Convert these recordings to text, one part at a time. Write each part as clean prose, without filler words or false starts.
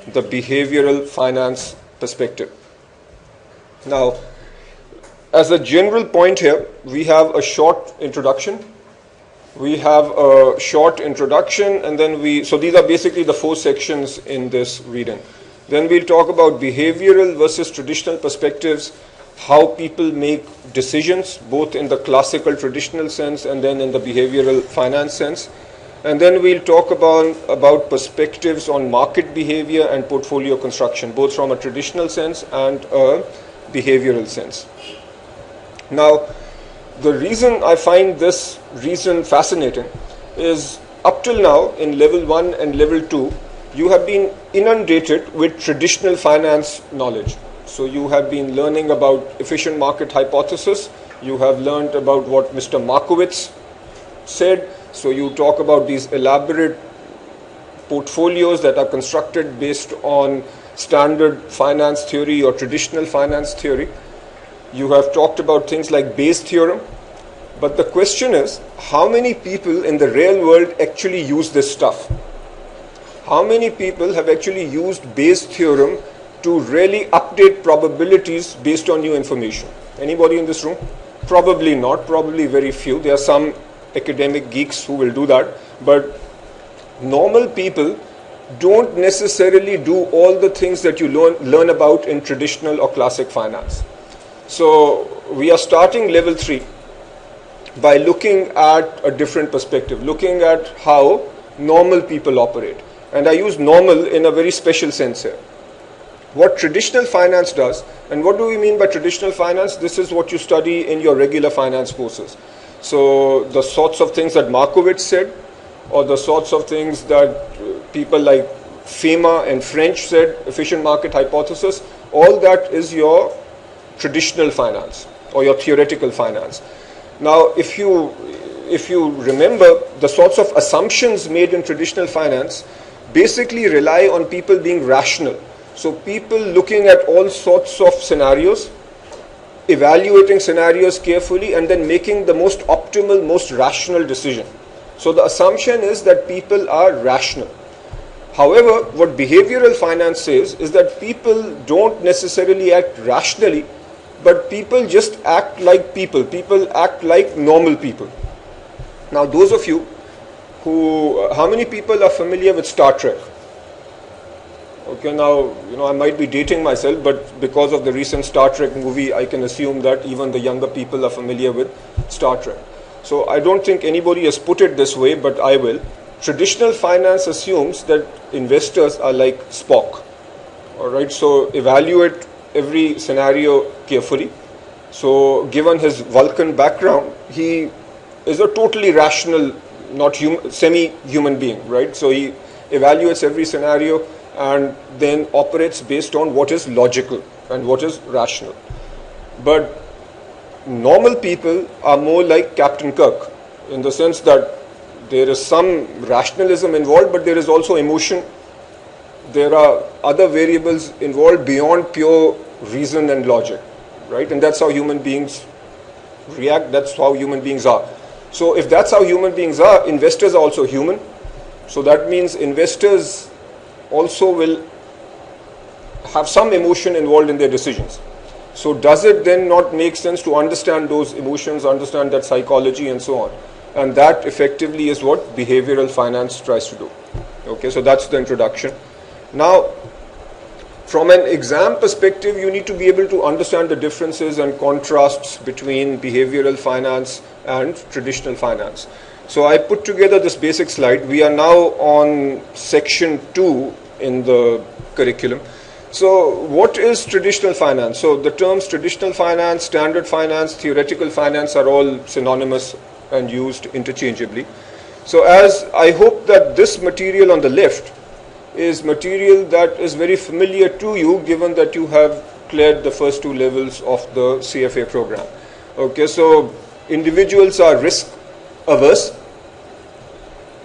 the behavioral finance perspective. Now, as a general point here, we have a short introduction. And then so these are basically the 4 sections in this reading. Then we'll talk about behavioral versus traditional perspectives, how people make decisions, both in the classical traditional sense and then in the behavioral finance sense. And then we'll talk about perspectives on market behavior and portfolio construction, both from a traditional sense and a behavioral sense. Now, the reason I find this reason fascinating is up till now in level 1 and level 2, you have been inundated with traditional finance knowledge. So you have been learning about efficient market hypothesis. You have learned about what Mr. Markowitz said. So you talk about these elaborate portfolios that are constructed based on standard finance theory or traditional finance theory. You have talked about things like Bayes' theorem. But the question is, how many people in the real world actually use this stuff? How many people have actually used Bayes' theorem to really update probabilities based on new information? Anybody in this room? Probably not, probably very few. There are some academic geeks who will do that. But normal people don't necessarily do all the things that you learn about in traditional or classic finance. So we are starting level 3 by looking at a different perspective, looking at how normal people operate. And I use normal in a very special sense here. What traditional finance does, and what do we mean by traditional finance? This is what you study in your regular finance courses. So the sorts of things that Markowitz said, or the sorts of things that people like Fema and French said, efficient market hypothesis, all that is your traditional finance or your theoretical finance. Now, if you remember, the sorts of assumptions made in traditional finance basically rely on people being rational. So people looking at all sorts of scenarios, evaluating scenarios carefully, and then making the most optimal, most rational decision. So the assumption is that people are rational. However, what behavioral finance says is that people don't necessarily act rationally, but people just act like people. People act like normal people. Now, those of you how many people are familiar with Star Trek? Okay, now, I might be dating myself, but because of the recent Star Trek movie, I can assume that even the younger people are familiar with Star Trek. So I don't think anybody has put it this way, but I will. Traditional finance assumes that investors are like Spock. All right, so evaluate every scenario carefully. So given his Vulcan background, he is a totally rational, not semi-human being, right? So he evaluates every scenario and then operates based on what is logical and what is rational. But normal people are more like Captain Kirk, in the sense that there is some rationalism involved, but there is also emotion. There are other variables involved beyond pure reason and logic, right? And that's how human beings react. That's how human beings are. So if that's how human beings are, investors are also human. So that means investors also will have some emotion involved in their decisions. So does it then not make sense to understand those emotions, understand that psychology and so on? And that effectively is what behavioral finance tries to do. Okay, so that's the introduction. Now, from an exam perspective, you need to be able to understand the differences and contrasts between behavioral finance and traditional finance. So I put together this basic slide. We are now on section 2 in the curriculum. So what is traditional finance? So the terms traditional finance, standard finance, theoretical finance are all synonymous and used interchangeably. So as I hope that this material on the left is material that is very familiar to you, given that you have cleared the first 2 levels of the CFA program. Okay, so individuals are risk averse.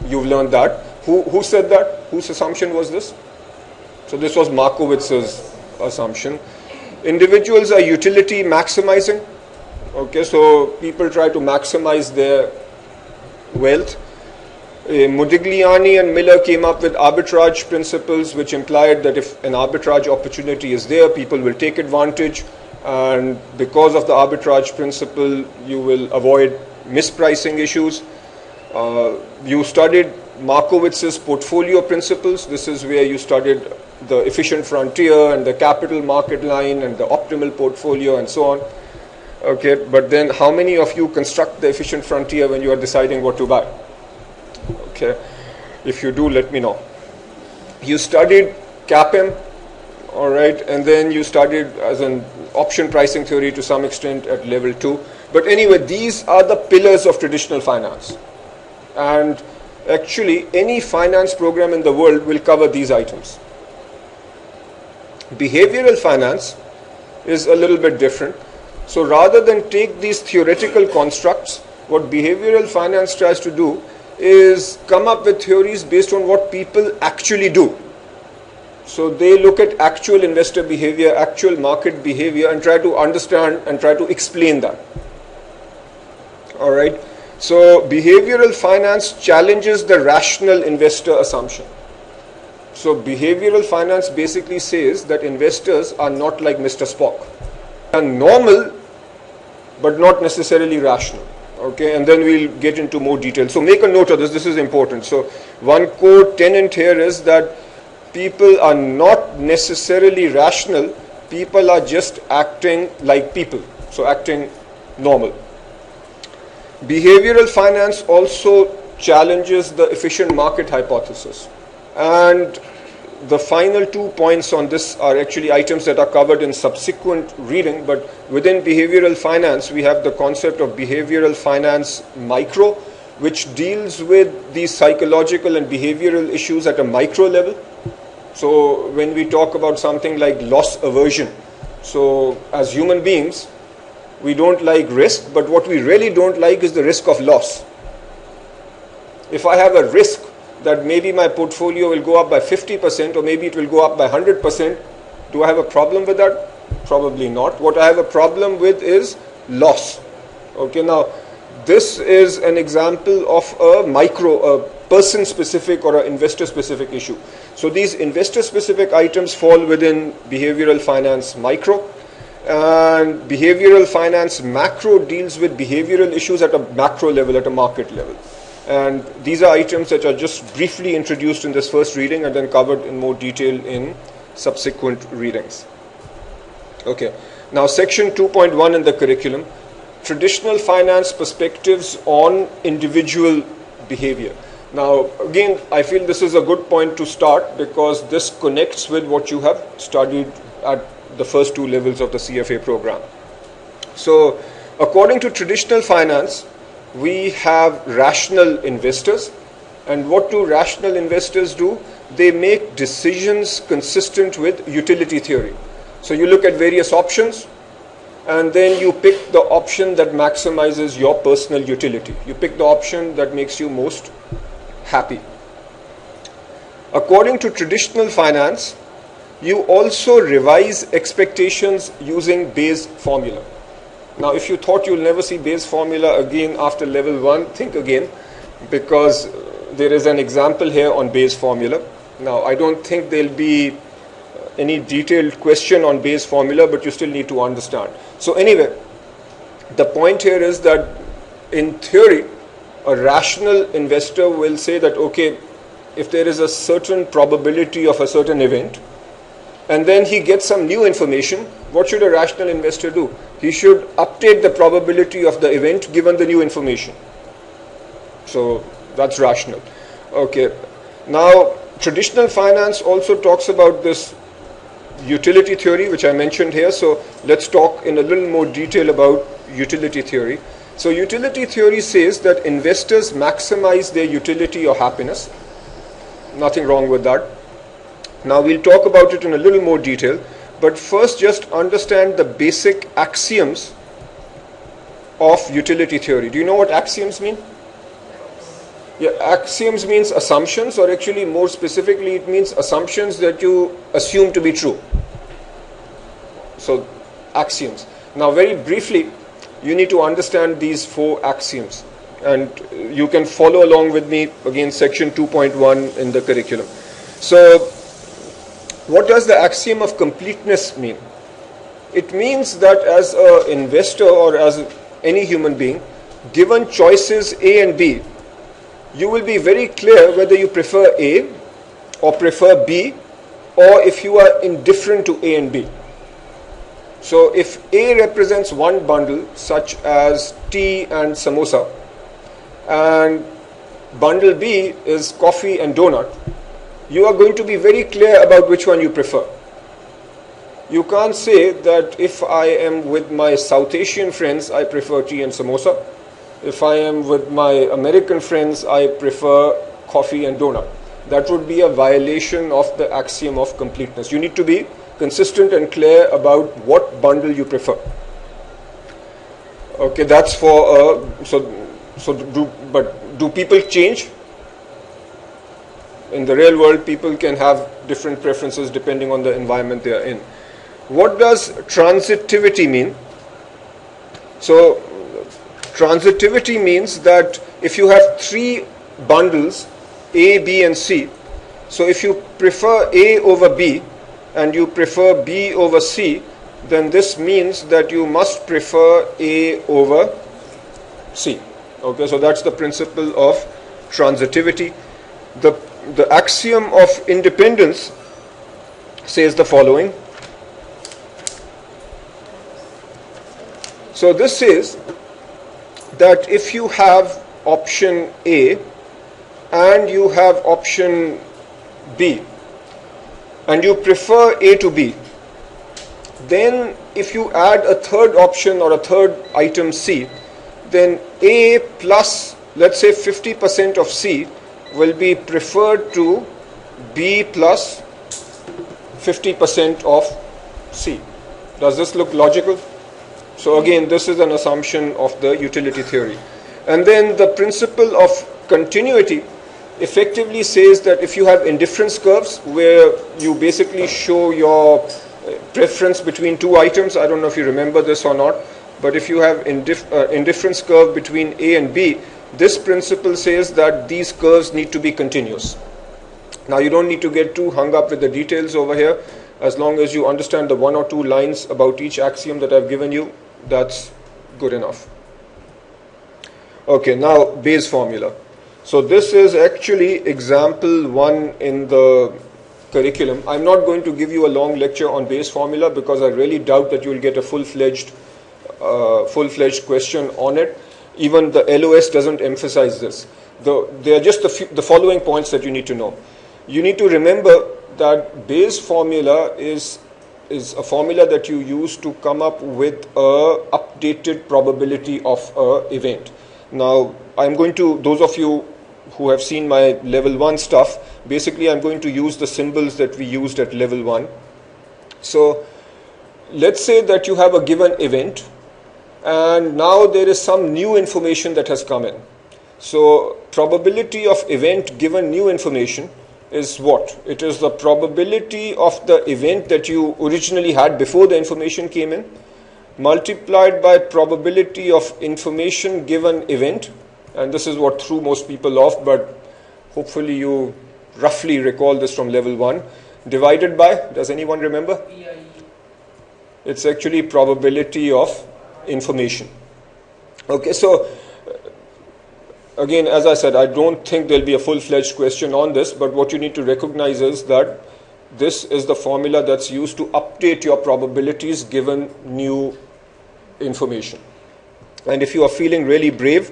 You've learned that. Who said that? Whose assumption was this? So this was Markowitz's assumption. Individuals are utility maximizing. Okay, so people try to maximize their wealth. Modigliani and Miller came up with arbitrage principles, which implied that if an arbitrage opportunity is there, people will take advantage, and because of the arbitrage principle, you will avoid mispricing issues. You studied Markowitz's portfolio principles. This is where you studied the efficient frontier and the capital market line and the optimal portfolio and so on. Okay, but then how many of you construct the efficient frontier when you are deciding what to buy? Okay, if you do, let me know. You studied CAPM, all right, and then you studied as an option pricing theory to some extent at level 2. But anyway, these are the pillars of traditional finance. And actually, any finance program in the world will cover these items. Behavioral finance is a little bit different. So rather than take these theoretical constructs, what behavioral finance tries to do is come up with theories based on what people actually do. So they look at actual investor behavior, actual market behavior, and try to understand and try to explain that. All right. So behavioral finance challenges the rational investor assumption. So behavioral finance basically says that investors are not like Mr. Spock. They are normal, but not necessarily rational. Okay, and then we'll get into more detail. So make a note of this. This is important. So one core tenet here is that people are not necessarily rational. People are just acting like people. So acting normal. Behavioral finance also challenges the efficient market hypothesis. And the final 2 points on this are actually items that are covered in subsequent reading, but within behavioral finance, we have the concept of behavioral finance micro, which deals with these psychological and behavioral issues at a micro level. So when we talk about something like loss aversion, so as human beings, we don't like risk, but what we really don't like is the risk of loss. If I have a risk that maybe my portfolio will go up by 50% or maybe it will go up by 100%, do I have a problem with that? Probably not. What I have a problem with is loss. Okay, now this is an example of a person-specific or an investor-specific issue. So these investor-specific items fall within behavioral finance micro, and behavioral finance macro deals with behavioral issues at a macro level, at a market level. And these are items that are just briefly introduced in this first reading and then covered in more detail in subsequent readings. Okay, now section 2.1 in the curriculum, traditional finance perspectives on individual behavior. Now again, I feel this is a good point to start because this connects with what you have studied at the first 2 levels of the CFA program. So according to traditional finance, we have rational investors, and what do rational investors do? They make decisions consistent with utility theory. So you look at various options and then you pick the option that maximizes your personal utility. You pick the option that makes you most happy. According to traditional finance, you also revise expectations using Bayes' formula. Now, if you thought you'll never see Bayes' formula again after level 1, think again, because there is an example here on Bayes' formula. Now, I don't think there'll be any detailed question on Bayes' formula, but you still need to understand. So anyway, the point here is that in theory, a rational investor will say that, okay, if there is a certain probability of a certain event, and then he gets some new information, what should a rational investor do? He should update the probability of the event given the new information. So that's rational. Okay. Now, traditional finance also talks about this utility theory, which I mentioned here. So let's talk in a little more detail about utility theory. So utility theory says that investors maximize their utility or happiness. Nothing wrong with that. Now we'll talk about it in a little more detail, but first just understand the basic axioms of utility theory. Do you know what axioms mean? Yeah, axioms means assumptions, or actually more specifically it means assumptions that you assume to be true. So axioms. Now very briefly, you need to understand these 4 axioms. And you can follow along with me, again, section 2.1 in the curriculum. So, what does the axiom of completeness mean? It means that as an investor or as any human being, given choices A and B, you will be very clear whether you prefer A or prefer B, or if you are indifferent to A and B. So if A represents one bundle, such as tea and samosa, and bundle B is coffee and donut, you are going to be very clear about which one you prefer. You can't say that if I am with my South Asian friends, I prefer tea and samosa. If I am with my American friends, I prefer coffee and donut. That would be a violation of the axiom of completeness. You need to be consistent and clear about what bundle you prefer. Okay, that's for but do people change? In the real world, people can have different preferences depending on the environment they are in. What does transitivity mean? So, transitivity means that if you have three bundles, A, B and C, so if you prefer A over B and you prefer B over C, then this means that you must prefer A over C. Okay, so that's the principle of transitivity. The axiom of independence says the following. So this says that if you have option A and you have option B and you prefer A to B, then if you add a third option or a third item C, then A plus, let's say, 50% of C will be preferred to B plus 50% of C. Does this look logical? So again, this is an assumption of the utility theory. And then the principle of continuity effectively says that if you have indifference curves where you basically show your preference between two items, I don't know if you remember this or not, but if you have indifference curve between A and B, this principle says that these curves need to be continuous. Now you don't need to get too hung up with the details over here. As long as you understand the one or two lines about each axiom that I've given you, that's good enough. Okay, now Bayes formula. So this is actually example 1 in the curriculum. I'm not going to give you a long lecture on Bayes formula because I really doubt that you will get a full-fledged question on it. Even the LOS doesn't emphasize this. They are just the following points that you need to know. You need to remember that Bayes formula is a formula that you use to come up with a updated probability of an event. Now, I'm going to, those of you who have seen my level 1 stuff, basically I'm going to use the symbols that we used at level 1. So, let's say that you have a given event and now there is some new information that has come in. So, probability of event given new information is what? It is the probability of the event that you originally had before the information came in, multiplied by probability of information given event, and this is what threw most people off, but hopefully you roughly recall this from level 1, divided by, does anyone remember? It's actually probability of information. Okay, so again, as I said, I don't think there'll be a full-fledged question on this, but what you need to recognize is that this is the formula that's used to update your probabilities given new information. And if you are feeling really brave,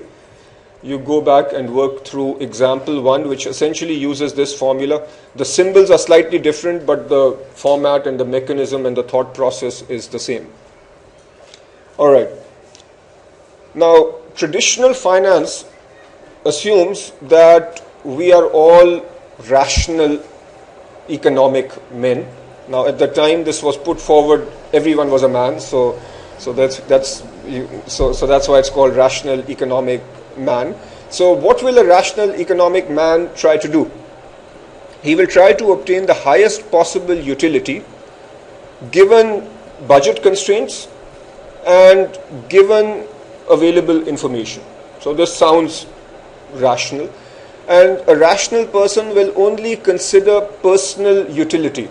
you go back and work through example 1, which essentially uses this formula. The symbols are slightly different, but the format and the mechanism and the thought process is the same. All right. Now, traditional finance assumes that we are all rational economic men. Now, at the time this was put forward, everyone was a man, so that's why it's called rational economic man. So, what will a rational economic man try to do? He will try to obtain the highest possible utility given budget constraints and given available information. So So this sounds rational. And a rational person will only consider personal utility.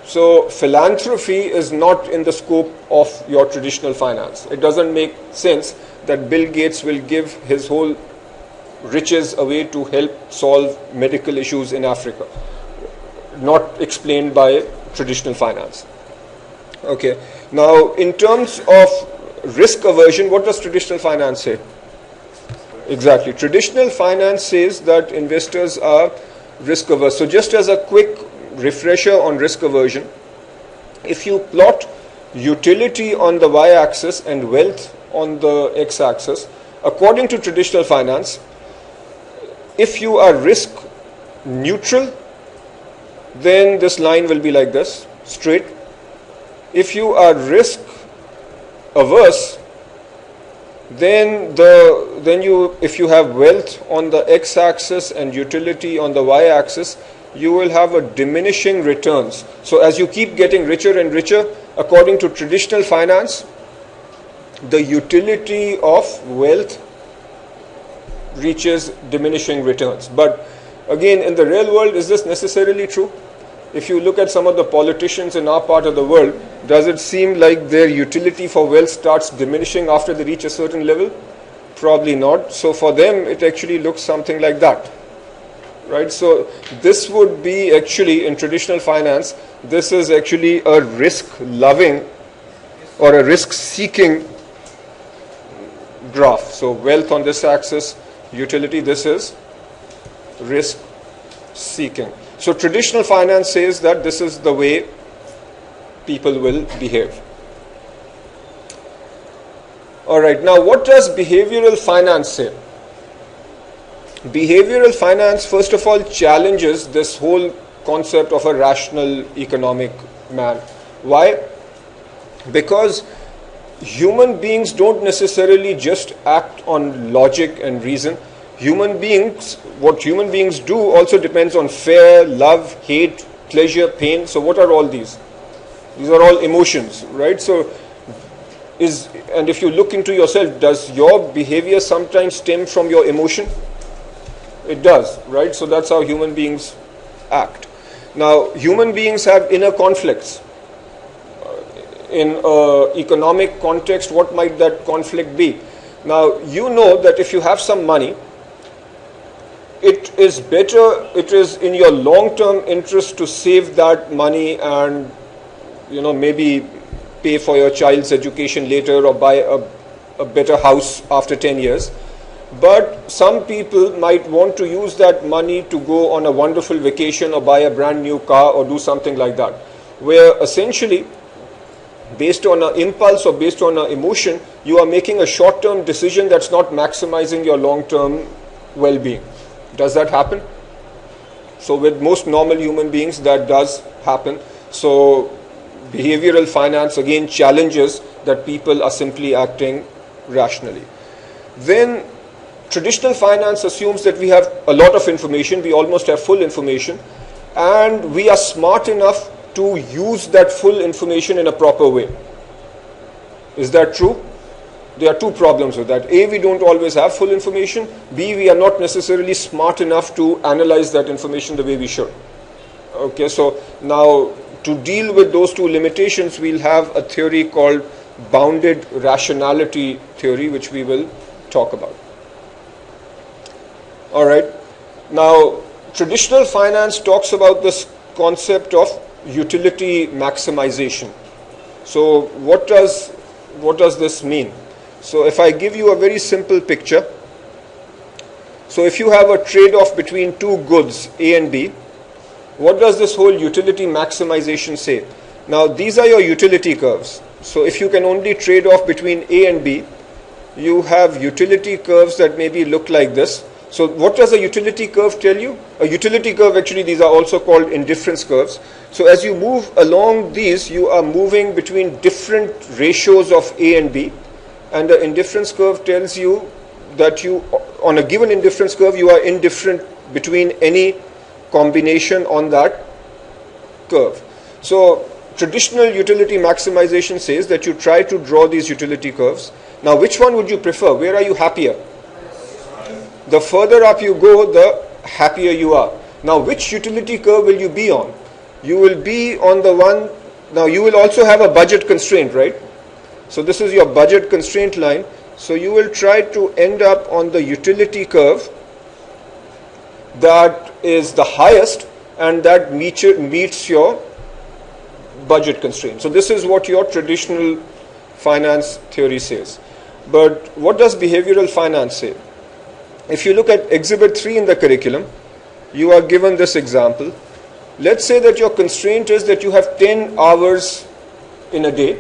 So philanthropy is not in the scope of your traditional finance. It doesn't make sense that Bill Gates will give his whole riches away to help solve medical issues in Africa. Not explained by traditional finance. Okay. Now, in terms of risk aversion, what does traditional finance say? Exactly. Traditional finance says that investors are risk averse. So just as a quick refresher on risk aversion, if you plot utility on the y-axis and wealth on the x-axis, according to traditional finance, if you are risk neutral, then this line will be like this, straight. If you are risk averse, then if you have wealth on the x-axis and utility on the y-axis, you will have a diminishing returns. So as you keep getting richer and richer, according to traditional finance, the utility of wealth reaches diminishing returns. But again, in the real world, is this necessarily true? If you look at some of the politicians in our part of the world, does it seem like their utility for wealth starts diminishing after they reach a certain level? Probably not. So for them, it actually looks something like that. Right? So this would be actually, in traditional finance, this is actually a risk-loving or a risk-seeking graph. So wealth on this axis, utility, this is risk-seeking. So traditional finance says that this is the way people will behave. Alright, now what does behavioral finance say? Behavioral finance, first of all, challenges this whole concept of a rational economic man. Why? Because human beings don't necessarily just act on logic and reason. What human beings do also depends on fear, love, hate, pleasure, pain. So what are all these? These are all emotions, right? And if you look into yourself, does your behavior sometimes stem from your emotion? It does, right? So that's how human beings act. Now, human beings have inner conflicts. In an economic context, what might that conflict be? Now, you know that if you have some money, it is in your long-term interest to save that money and, maybe pay for your child's education later or buy a better house after 10 years. But some people might want to use that money to go on a wonderful vacation or buy a brand new car or do something like that, where essentially, based on an impulse or based on an emotion, you are making a short-term decision that's not maximizing your long-term well-being. Does that happen? So with most normal human beings, that does happen. So behavioral finance again challenges that people are simply acting rationally. Then traditional finance assumes that we have a lot of information, we almost have full information, and we are smart enough to use that full information in a proper way. Is that true? There are two problems with that. A, we don't always have full information. B, we are not necessarily smart enough to analyze that information the way we should. Okay, so now to deal with those two limitations, we'll have a theory called bounded rationality theory, which we will talk about. Alright, now traditional finance talks about this concept of utility maximization. So what does this mean? So if I give you a very simple picture, so if you have a trade-off between two goods, A and B, what does this whole utility maximization say? Now these are your utility curves. So if you can only trade off between A and B, you have utility curves that maybe look like this. So what does a utility curve tell you? A utility curve, actually these are also called indifference curves. So as you move along these, you are moving between different ratios of A and B. And the indifference curve tells you that on a given indifference curve, you are indifferent between any combination on that curve. So traditional utility maximization says that you try to draw these utility curves. Now which one would you prefer? Where are you happier? The further up you go, the happier you are. Now, which utility curve will you be on? You will be on the one, now you will also have a budget constraint, right? So this is your budget constraint line. So you will try to end up on the utility curve that is the highest and that meets your budget constraint. So this is what your traditional finance theory says. But what does behavioral finance say? If you look at Exhibit 3 in the curriculum, you are given this example. Let's say that your constraint is that you have 10 hours in a day,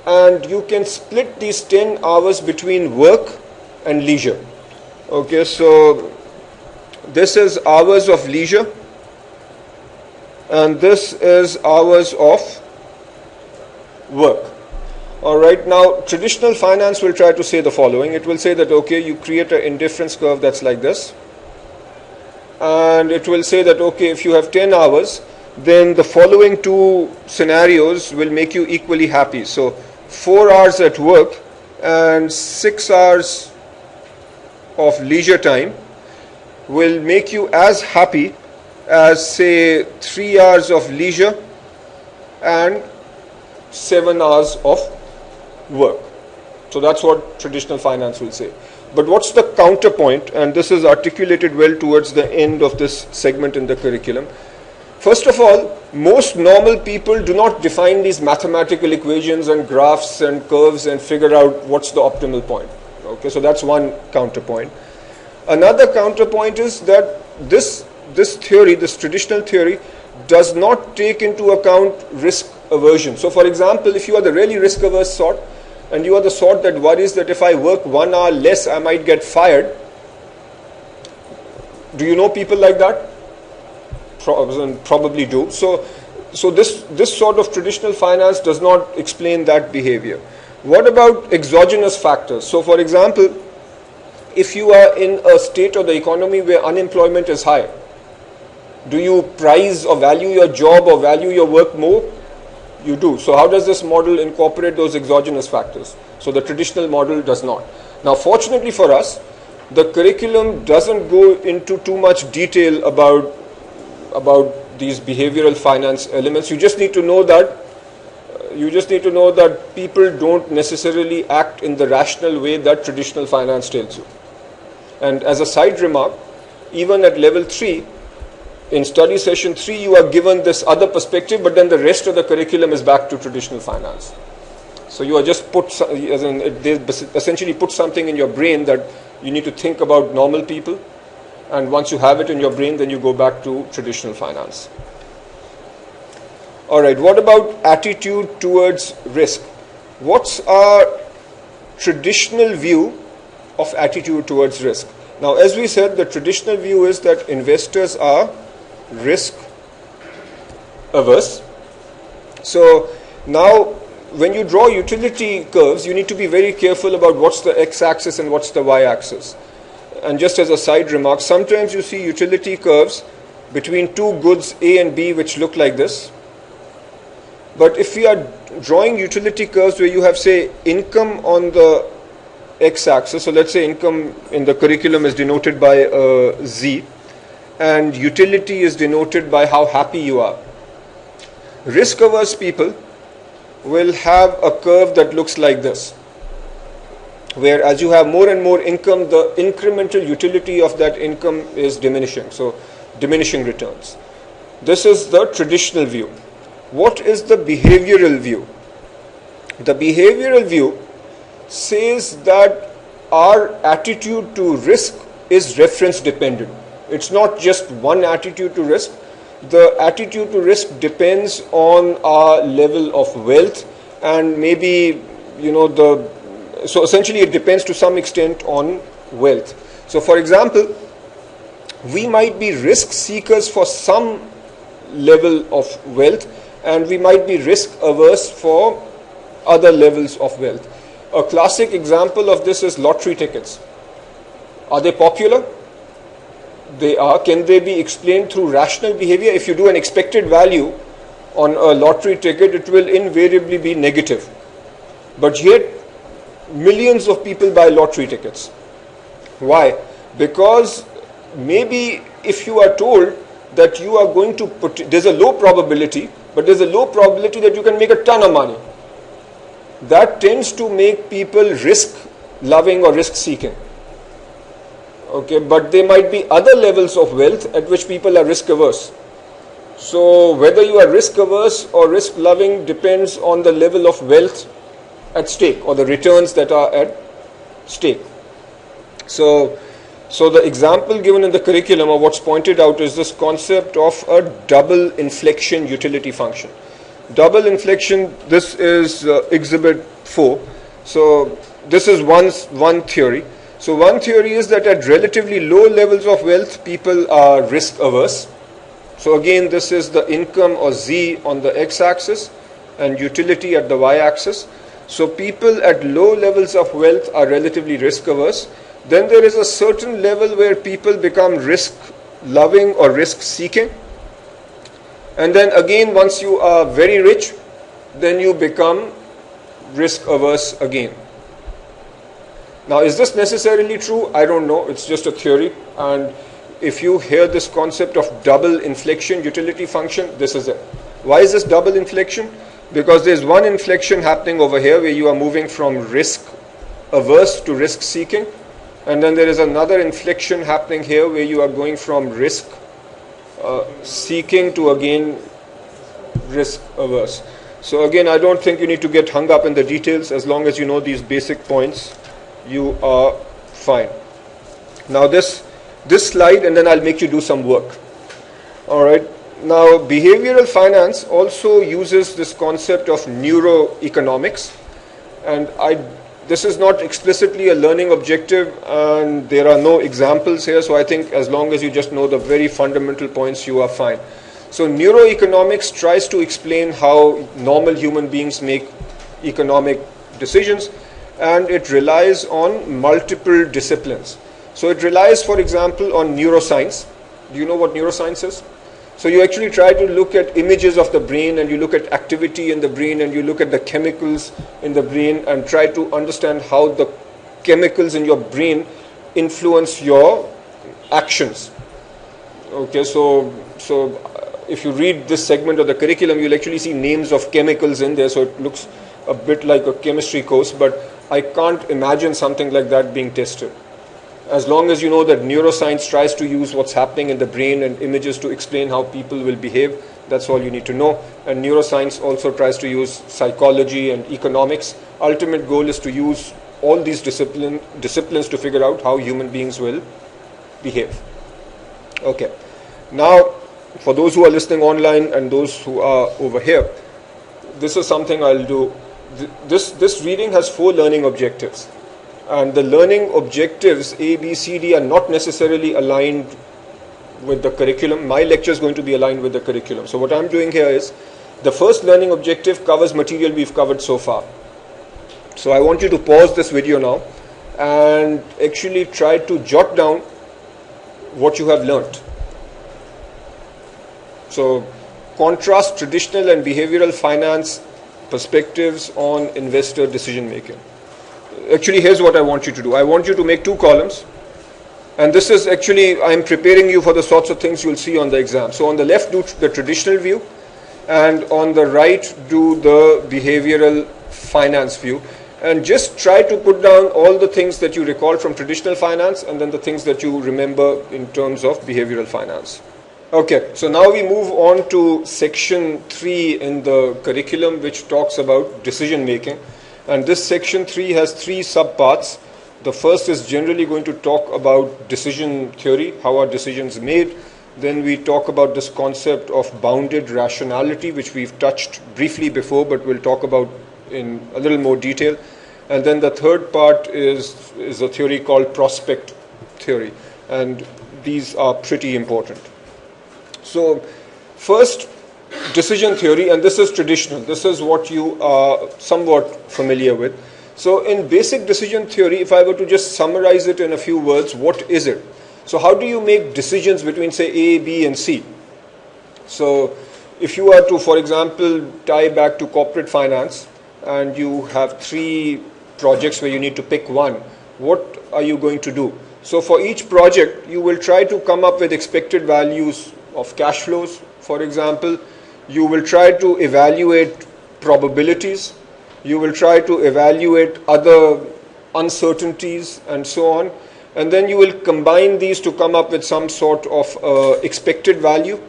and you can split these 10 hours between work and leisure. Okay, so this is hours of leisure, and this is hours of work. All right, now traditional finance will try to say the following. It will say that, okay, you create an indifference curve that's like this. And it will say that, okay, if you have 10 hours, then the following two scenarios will make you equally happy. So 4 hours at work and 6 hours of leisure time will make you as happy as, say, 3 hours of leisure and 7 hours of work. So that's what traditional finance will say. But what's the counterpoint? And this is articulated well towards the end of this segment in the curriculum. First of all, most normal people do not define these mathematical equations and graphs and curves and figure out what's the optimal point. Okay, so that's one counterpoint. Another counterpoint is that this theory, this traditional theory, does not take into account risk aversion. So for example, if you are the really risk averse sort, and you are the sort that worries that if I work 1 hour less, I might get fired. Do you know people like that? Probably do. So this sort of traditional finance does not explain that behavior. What about exogenous factors? So for example, if you are in a state of the economy where unemployment is high, do you prize or value your job or value your work more? You do. So how does this model incorporate those exogenous factors? So the traditional model does not. Now fortunately for us, the curriculum doesn't go into too much detail about these behavioral finance elements. You just need to know that people don't necessarily act in the rational way that traditional finance tells you. And as a side remark, even at level 3, in study session 3, you are given this other perspective, but then the rest of the curriculum is back to traditional finance. So you are just they essentially put something in your brain that you need to think about normal people, and once you have it in your brain, then you go back to traditional finance. All right, what about attitude towards risk? What's our traditional view of attitude towards risk? Now, as we said, the traditional view is that investors are risk averse. So now when you draw utility curves, you need to be very careful about what's the x-axis and what's the y-axis. And just as a side remark, sometimes you see utility curves between two goods A and B which look like this. But if we are drawing utility curves where you have, say, income on the x-axis, so let's say income in the curriculum is denoted by a Z, and utility is denoted by how happy you are. Risk-averse people will have a curve that looks like this, where as you have more and more income, the incremental utility of that income is diminishing, so diminishing returns. This is the traditional view. What is the behavioral view? The behavioral view says that our attitude to risk is reference dependent. It's not just one attitude to risk. The attitude to risk depends on our level of wealth, and maybe, so essentially it depends to some extent on wealth. So for example, we might be risk seekers for some level of wealth, and we might be risk averse for other levels of wealth. A classic example of this is lottery tickets. Are they popular? They are. Can they be explained through rational behavior? If you do an expected value on a lottery ticket, it will invariably be negative. But yet, millions of people buy lottery tickets. Why? Because maybe if you are told that you are going to there's a low probability, but there's a low probability that you can make a ton of money. That tends to make people risk-loving or risk-seeking. Okay, but there might be other levels of wealth at which people are risk-averse. So whether you are risk-averse or risk-loving depends on the level of wealth at stake or the returns that are at stake. So the example given in the curriculum, or what's pointed out, is this concept of a double inflection utility function. Double inflection, this is exhibit 4. So this is one theory. So one theory is that at relatively low levels of wealth, people are risk averse. So again, this is the income or Z on the x-axis and utility at the y-axis. So people at low levels of wealth are relatively risk averse. Then there is a certain level where people become risk loving or risk seeking. And then again, once you are very rich, then you become risk averse again. Now, is this necessarily true? I don't know. It's just a theory. And if you hear this concept of double inflection utility function, this is it. Why is this double inflection? Because there's one inflection happening over here where you are moving from risk averse to risk seeking. And then there is another inflection happening here where you are going from risk seeking to again risk averse. So again, I don't think you need to get hung up in the details. As long as you know these basic points, you are fine. Now this slide, and then I'll make you do some work. All right. Now behavioral finance also uses this concept of neuro-economics, and this is not explicitly a learning objective, and there are no examples here, so I think as long as you just know the very fundamental points, you are fine. So neuro-economics tries to explain how normal human beings make economic decisions, and it relies on multiple disciplines. So it relies, for example, on neuroscience. Do you know what neuroscience is? So you actually try to look at images of the brain, and you look at activity in the brain, and you look at the chemicals in the brain and try to understand how the chemicals in your brain influence your actions. Okay, so if you read this segment of the curriculum, you'll actually see names of chemicals in there, so it looks a bit like a chemistry course, but I can't imagine something like that being tested. As long as you know that neuroscience tries to use what's happening in the brain and images to explain how people will behave, that's all you need to know. And neuroscience also tries to use psychology and economics. Ultimate goal is to use all these disciplines to figure out how human beings will behave. Okay. Now, for those who are listening online and those who are over here, this is something I'll do. This reading has 4 learning objectives. And the learning objectives A, B, C, D are not necessarily aligned with the curriculum. My lecture is going to be aligned with the curriculum. So what I'm doing here is, the first learning objective covers material we've covered so far. So I want you to pause this video now and actually try to jot down what you have learnt. So contrast traditional and behavioral finance perspectives on investor decision making. Actually, here's what I want you to do. I want you to make 2 columns. And this is actually, I'm preparing you for the sorts of things you'll see on the exam. So on the left, do the traditional view. And on the right, do the behavioral finance view. And just try to put down all the things that you recall from traditional finance and then the things that you remember in terms of behavioral finance. Okay, so now we move on to section 3 in the curriculum, which talks about decision making. And this section 3 has 3 subparts. The first is generally going to talk about decision theory, how are decisions made. Then we talk about this concept of bounded rationality, which we've touched briefly before, but we'll talk about in a little more detail. And then the third part is a theory called prospect theory. And these are pretty important. So first, decision theory, and this is traditional. This is what you are somewhat familiar with. So in basic decision theory, if I were to just summarize it in a few words, what is it? So how do you make decisions between, say, A, B, and C? So if you are to, for example, tie back to corporate finance, and you have 3 projects where you need to pick one, what are you going to do? So for each project, you will try to come up with expected values of cash flows, for example. You will try to evaluate probabilities. You will try to evaluate other uncertainties and so on. And then you will combine these to come up with some sort of expected value.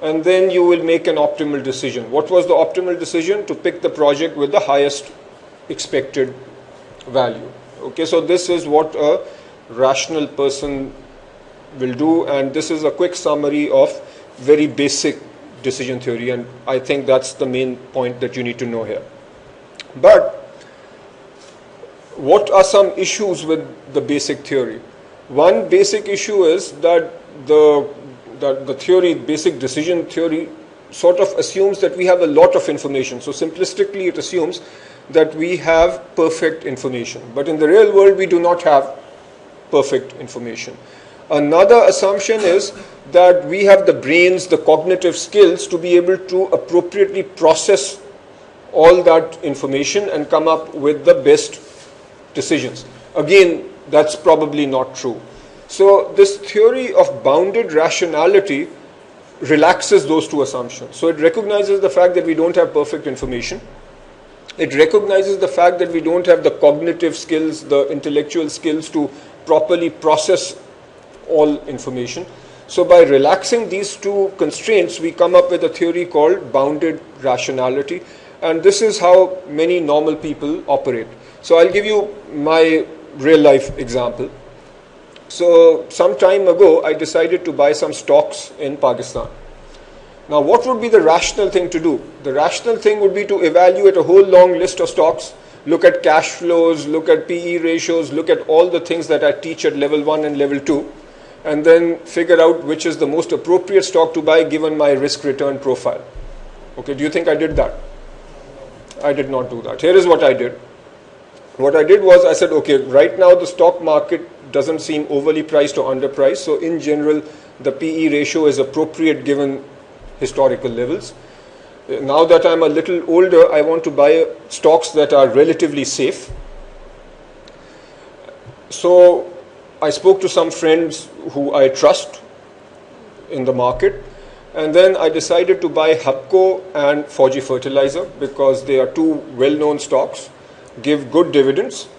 And then you will make an optimal decision. What was the optimal decision? To pick the project with the highest expected value. Okay, so this is what a rational person will do, and this is a quick summary of very basic decision theory, and I think that's the main point that you need to know here. But what are some issues with the basic theory? One basic issue is that the theory, basic decision theory, sort of assumes that we have a lot of information. So simplistically, it assumes that we have perfect information. But in the real world, we do not have perfect information. Another assumption is that we have the brains, the cognitive skills to be able to appropriately process all that information and come up with the best decisions. Again, that's probably not true. So this theory of bounded rationality relaxes those two assumptions. So it recognizes the fact that we don't have perfect information. It recognizes the fact that we don't have the cognitive skills, the intellectual skills to properly process all information. So by relaxing these two constraints, we come up with a theory called bounded rationality. And this is how many normal people operate. So I'll give you my real life example. So some time ago, I decided to buy some stocks in Pakistan. Now, what would be the rational thing to do? The rational thing would be to evaluate a whole long list of stocks, look at cash flows, look at PE ratios, look at all the things that I teach at level 1 and level 2, and then figure out which is the most appropriate stock to buy given my risk-return profile. Okay, do you think I did that? I did not do that. Here is what I did. What I did was I said, okay, right now the stock market doesn't seem overly priced or underpriced. So in general, the PE ratio is appropriate given historical levels. Now that I'm a little older, I want to buy stocks that are relatively safe. So I spoke to some friends who I trust in the market. And then I decided to buy Hapco and Fauji Fertilizer because they are two well-known stocks, give good dividends.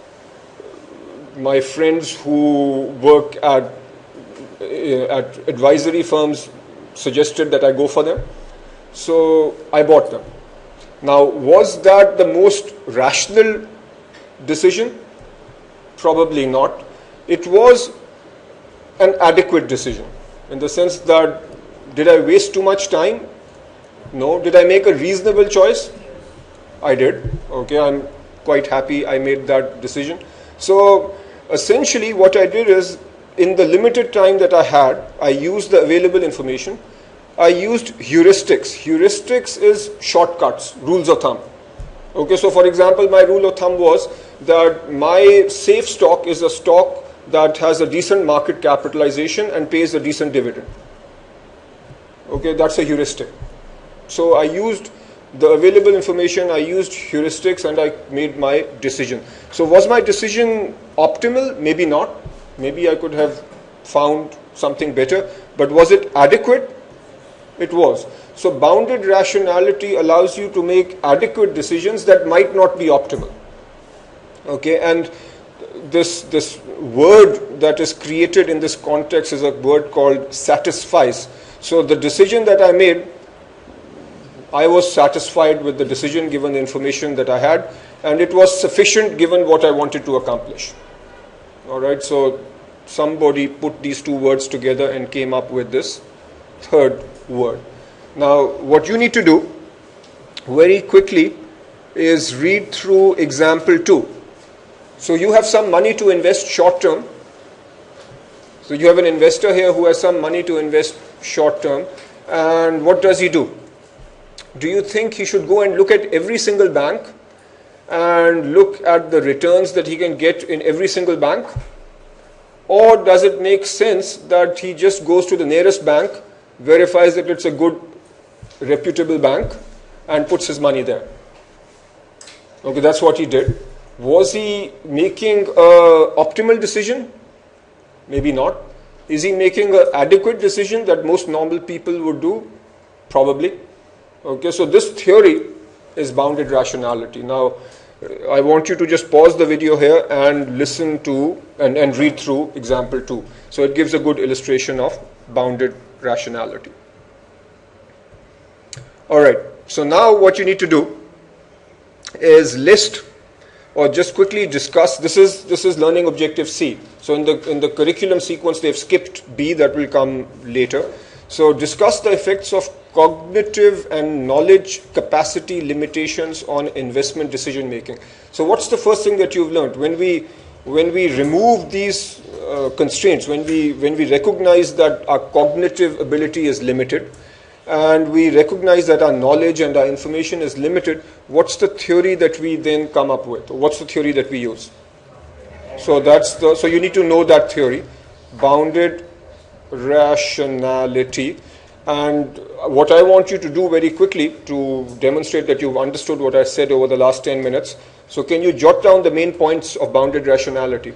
My friends who work at advisory firms suggested that I go for them. So I bought them. Now, was that the most rational decision? Probably not. It was an adequate decision in the sense that did I waste too much time? No. Did I make a reasonable choice? I did. Okay, I'm quite happy I made that decision. So essentially what I did is, in the limited time that I had, I used the available information. I used heuristics. Heuristics is shortcuts, rules of thumb. Okay, so for example, my rule of thumb was that my safe stock is a stock that has a decent market capitalization and pays a decent dividend. Okay, that's a heuristic. So I used the available information, I used heuristics, and I made my decision. So was my decision optimal? Maybe not. Maybe I could have found something better. But was it adequate? It was. So bounded rationality allows you to make adequate decisions that might not be optimal. Okay, and this word that is created in this context is a word called satisfies. So the decision that I made, I was satisfied with the decision given the information that I had, and it was sufficient given what I wanted to accomplish. All right, so somebody put these two words together and came up with this third word. Now, what you need to do very quickly is read through example 2. So you have some money to invest short term. So you have an investor here who has some money to invest short term, and what does he do? Do you think he should go and look at every single bank and look at the returns that he can get in every single bank? Or does it make sense that he just goes to the nearest bank, verifies that it's a good, reputable bank, and puts his money there? Okay, that's what he did. Was he making an optimal decision? Maybe not. Is he making an adequate decision that most normal people would do? Probably. Okay, so this theory is bounded rationality. Now, I want you to just pause the video here and listen to and read through example 2. So it gives a good illustration of bounded rationality. All right, so now what you need to do is list or just quickly discuss. This is learning objective C. So in the curriculum sequence they've skipped B, that will come later. So discuss the effects of cognitive and knowledge capacity limitations on investment decision making. So what's the first thing that you've learned? When we remove these constraints, when we recognize that our cognitive ability is limited, and we recognize that our knowledge and our information is limited, what's the theory that we then come up with? What's the theory that we use? So so you need to know that theory, bounded rationality. And what I want you to do very quickly to demonstrate that you've understood what I said over the last 10 minutes. So can you jot down the main points of bounded rationality?